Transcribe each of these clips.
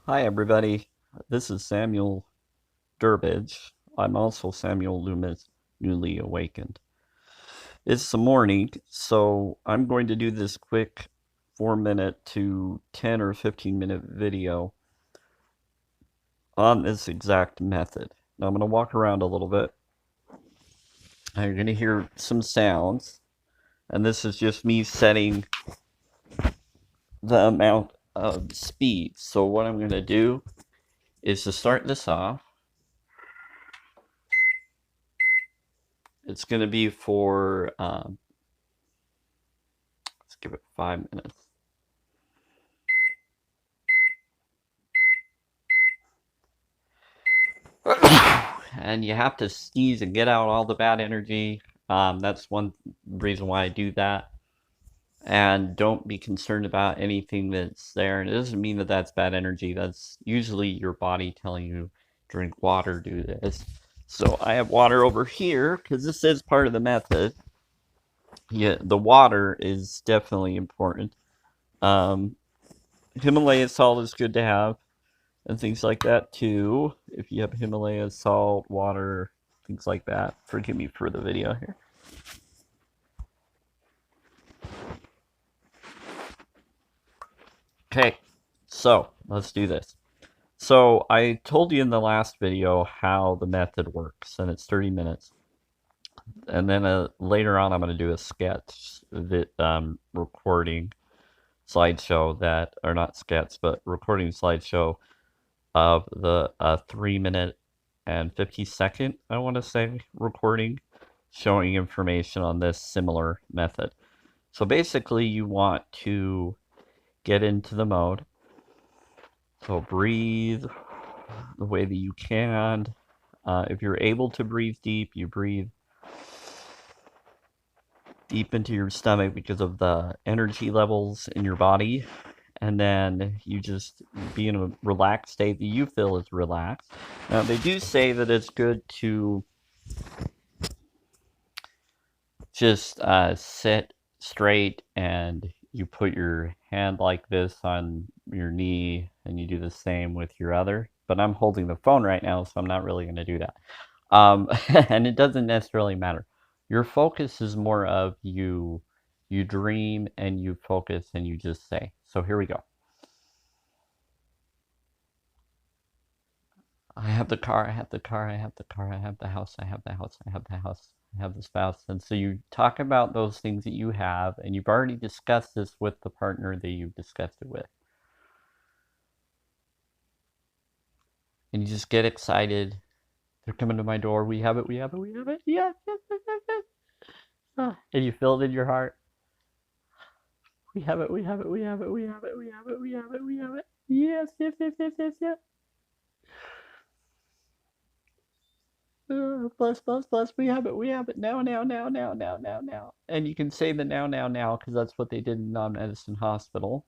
Hi, everybody. This is Samuel Durbridge. I'm also Samuel Loomis, newly awakened. It's the morning, so I'm going to do this quick 4 minute to 10 or 15-minute video on this exact method. Now, I'm going to walk around a little bit. And you're going to hear some sounds, and this is just me setting the amount of speed. So, what I'm going to do is to start this off. It's going to be for let's give it 5 minutes. And you have to sneeze and get out all the bad energy. That's one reason why I do that. And don't be concerned about anything that's there. And it doesn't mean that that's bad energy. That's usually your body telling you, drink water, do this. So I have water over here because this is part of the method. Yeah, the water is definitely important. Um, Himalaya salt is good to have, and things like that too. If you have Himalaya salt, water, things like that. Forgive me for the video here. Okay, so let's do this. So I told you in the last video how the method works, and it's 30 minutes. And then later on, I'm going to do a sketch that recording slideshow that, or not sketch, but recording slideshow of the 3 minute and 50-second, I want to say, recording showing information on this similar method. So basically, you want to get into the mode. So breathe the way that you can. If you're able to breathe deep, you breathe deep into your stomach because of the energy levels in your body. And then you just be in a relaxed state that you feel is relaxed. Now, they do say that it's good to just sit straight and you put your hand like this on your knee and you do the same with your other. But I'm holding the phone right now, so I'm not really going to do that. And it doesn't necessarily matter. Your focus is more of you dream and you focus and you just say. So here we go. I have the car, I have the car, I have the car, I have the house, I have the house, I have the house, I have the spouse. And so you talk about those things that you have, and you've already discussed this with the partner that you've discussed it with. And you just get excited. They're coming to my door. We have it, we have it, we have it. Yes, yes, yes, yes, yes. And you feel it in your heart. We have it, we have it, we have it, we have it, we have it, we have it, we have it. Yes, yes, yes, yes, yes, yes. Plus, plus, plus, we have it, now, now, now, now, now, now, now. And you can say the now, now, now, because that's what they did in non-medicine hospital.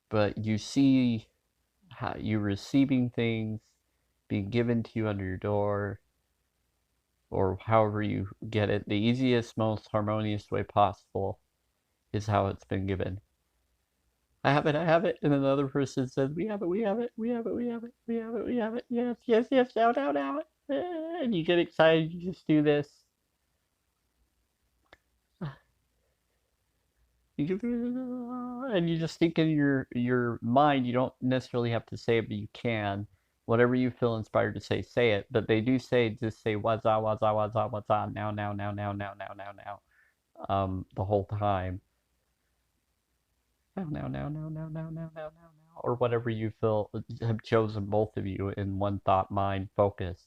But you see how you're receiving things being given to you under your door, or however you get it. The easiest, most harmonious way possible is how it's been given. I have it, I have it. And then the other person says, we have it, we have it, we have it, we have it, we have it, we have it. Yes, yes, yes, now, now, now. And you get excited, you just do this. And you just think in your mind, you don't necessarily have to say it, but you can. Whatever you feel inspired to say it. But they do say, just say waza, waza, waza, waza, now, now, now, now, now, now, now, now, the whole time. Now, now, now, now, now, now, now, now, now, now, or whatever you feel have chosen, both of you in one thought, mind, focus.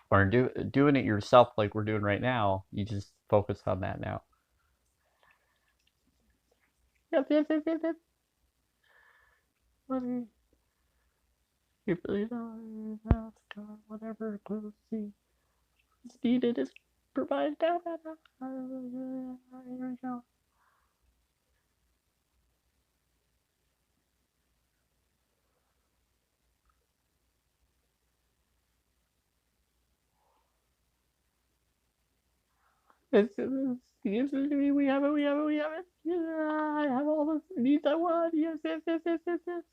Or doing it yourself like we're doing right now, you just focus on that now. Yes, yes, yes, yes, yes. Whatever clothes is needed is provided. Here we go. We have it, we have it, we have it. Yeah, I have all the needs I want. Yes, yes, yes, yes, yes, yes.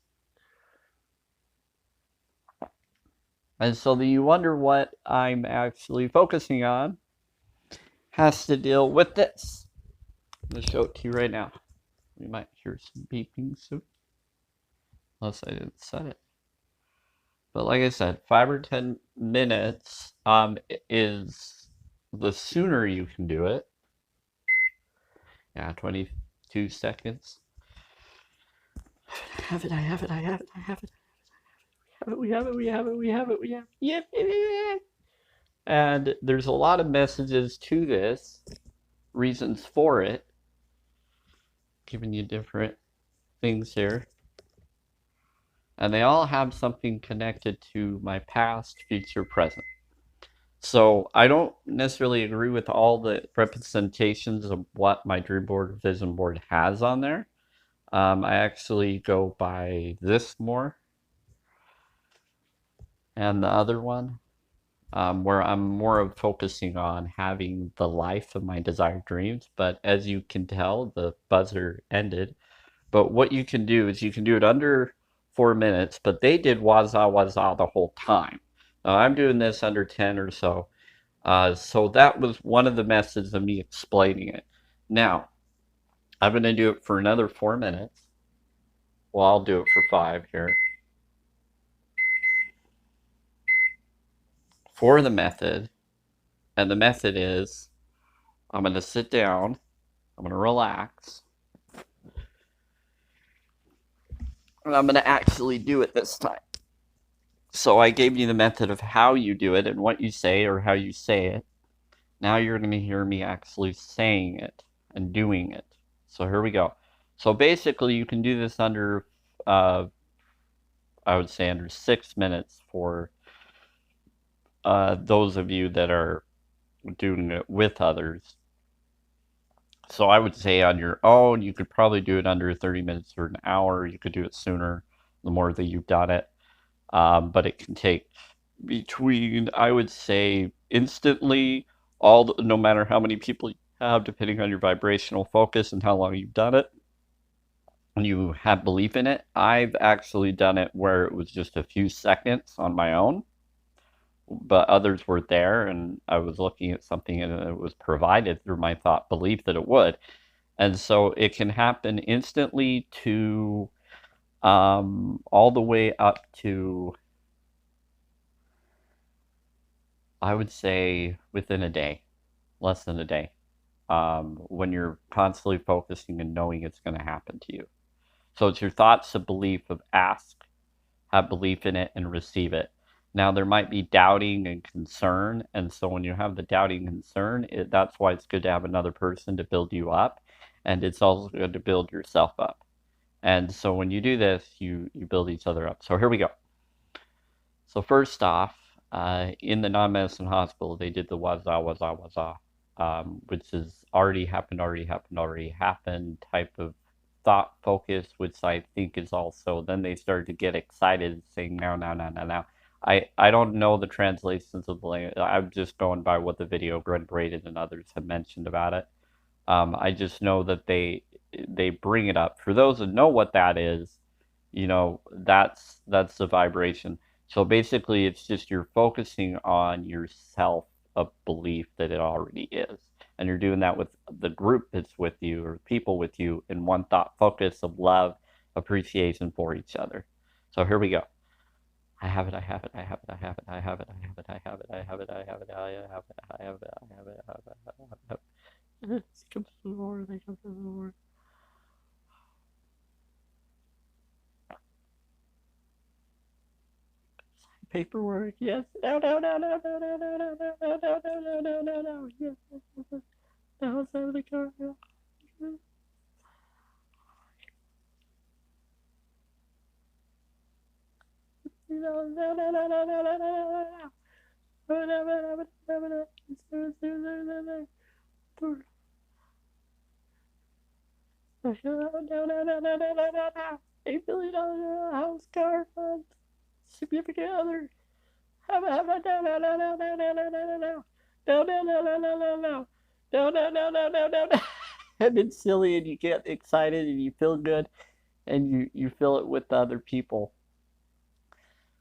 And so you wonder what I'm actually focusing on has to deal with this. I'm going to show it to you right now. We might hear some beeping soon, unless I didn't set it. But like I said, 5 or 10 minutes is the sooner you can do it. Yeah, 22 seconds. I have it, I have it, I have it, I have it. We have it, we have it, we have it, we have it. Yep. And there's a lot of messages to this, reasons for it, giving you different things here. And they all have something connected to my past, future, present. So I don't necessarily agree with all the representations of what my dream board, vision board has on there. I actually go by this more and the other one, where I'm more of focusing on having the life of my desired dreams. But as you can tell, the buzzer ended. But what you can do is you can do it under 4 minutes, but they did waza waza the whole time. Now I'm doing this under 10 or so. So that was one of the methods of me explaining it. Now, I'm going to do it for another 4 minutes. Well, I'll do it for 5 here. For the method, and the method is I'm going to sit down, I'm going to relax, and I'm going to actually do it this time. So I gave you the method of how you do it and what you say or how you say it. Now you're going to hear me actually saying it and doing it. So here we go. So basically you can do this under, I would say under 6 minutes for those of you that are doing it with others. So I would say on your own, you could probably do it under 30 minutes or an hour. You could do it sooner, the more that you've done it. But it can take between, I would say, instantly, no matter how many people you have, depending on your vibrational focus and how long you've done it, and you have belief in it. I've actually done it where it was just a few seconds on my own, but others were there, and I was looking at something and it was provided through my thought belief that it would. And so it can happen instantly to all the way up to, I would say, within a day, less than a day, when you're constantly focusing and knowing it's going to happen to you. So it's your thoughts of belief of ask, have belief in it, and receive it. Now, there might be doubting and concern. And so when you have the doubting and concern, that's why it's good to have another person to build you up. And it's also good to build yourself up. And so when you do this, you build each other up. So here we go. So first off, in the non-medicine hospital, they did the waza, waza, waza, which is already happened type of thought focus, which I think is also, then they started to get excited saying now, now, now, now, now. I don't know the translations of the language. I'm just going by what the video Braden and others have mentioned about it. I just know that they bring it up. For those that know what that is, that's the vibration. So basically, it's just you're focusing on yourself of belief that it already is. And you're doing that with the group that's with you or people with you in one thought focus of love, appreciation for each other. So here we go. I have it, I have it, I have it, I have it, I have it, I have it, I have it, I have it, I have it, I have it, I have it, I have it, I have it, I have it. They come to the Lord, they come to the Lord. Paperwork, yes. No, no, no, no, no, no, no, no, no, no, no, no, no, no, no, yes, yes. The house out of the car, no. No, no, no, no, no, no, no, no, no, no. $8 billion house, car, fund, significant other. No, no, no, no, no, no, no, no, no, no, no, no. No, no, no, no, no, no, no. No, no, no, no, no, no, no. And it's silly and you get excited and you feel good and you feel it with the other people.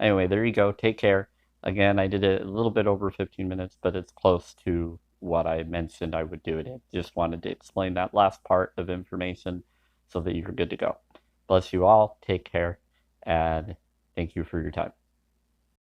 Anyway, there you go. Take care. Again, I did it a little bit over 15 minutes, but it's close to what I mentioned I would do it in. Just wanted to explain that last part of information so that you're good to go. Bless you all. Take care. And thank you for your time.